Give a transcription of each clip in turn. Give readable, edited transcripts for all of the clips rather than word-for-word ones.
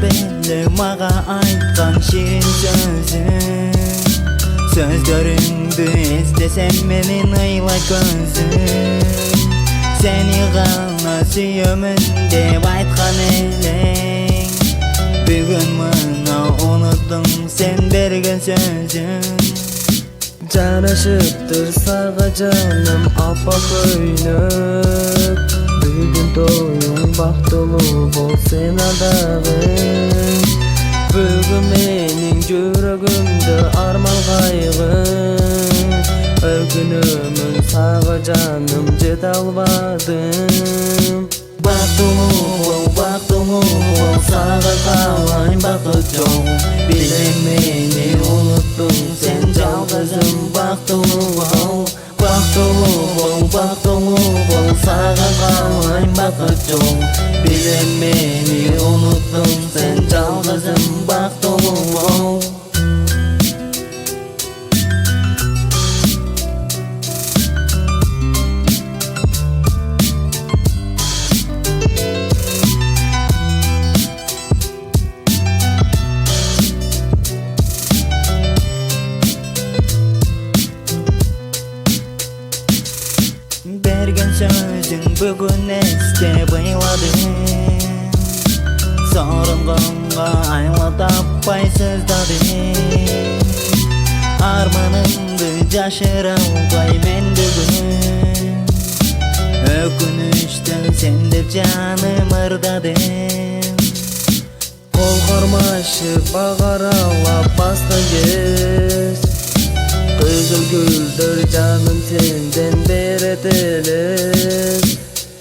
beri maga aytkan şirin sözün. Sözlerimdi istesem menin ayla gözüm. Seni gana süyömün dep aytkan eleң. Бүгүн мына уnuttun sen bergen sözün. Жарашыптыр сага жаным апа көйнөк. Бүгүн тоюң бактылуу бол сен дагы. Бүгүн менин жүрөгүмдө арман кайгы. Өкүнөмүн сага жаным жете албадым. Бактылуу бол сага каалайм бакыт жок. Билем мени уnuttun sen жалгызым. Бактылуу бол сага каалайм бакыт жок. Билем мени уnuttun sen жалгызым. Бактылуу бол. Bergen sözün бүгүn эсте быйладым. Сорунганга айла таппай сыздадым. Арманымды жашыра албай мен бүгүн. Өкүнүчтөн сен деп жаным ырдадым. Кол кармашып багаралап басты кез. Кызыл гүлдөр жаным сенден берет элес.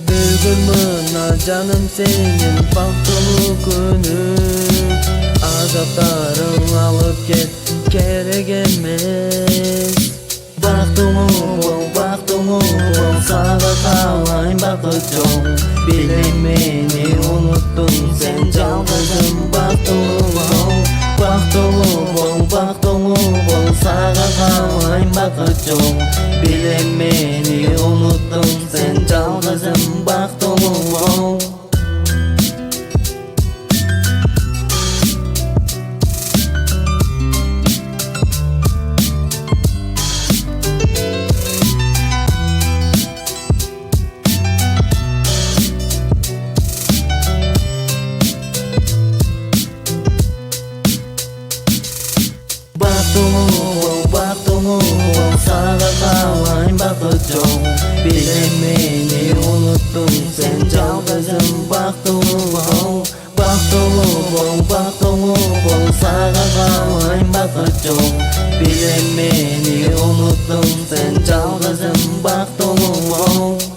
Бүгүн мына жаным сенин бактылуу күнүң. Азаптарың алып кет керек эмес. Бактылуу бол сага каалайм бакыт жок. Билем мени уnuttun sen жалгызым. Бактылуу бол сага каалайм бакыт жок. Билем мени уnuttun sen жалгызым. Бактылуу бол. Бактылуу бол сага каалайм бакыт жок. Билем мени уnuttun sen жалгызым. Бактылуу бол сага каалайм бакыт жок. Билем мени уnuttun sen жалгызым. Бактылуу бол.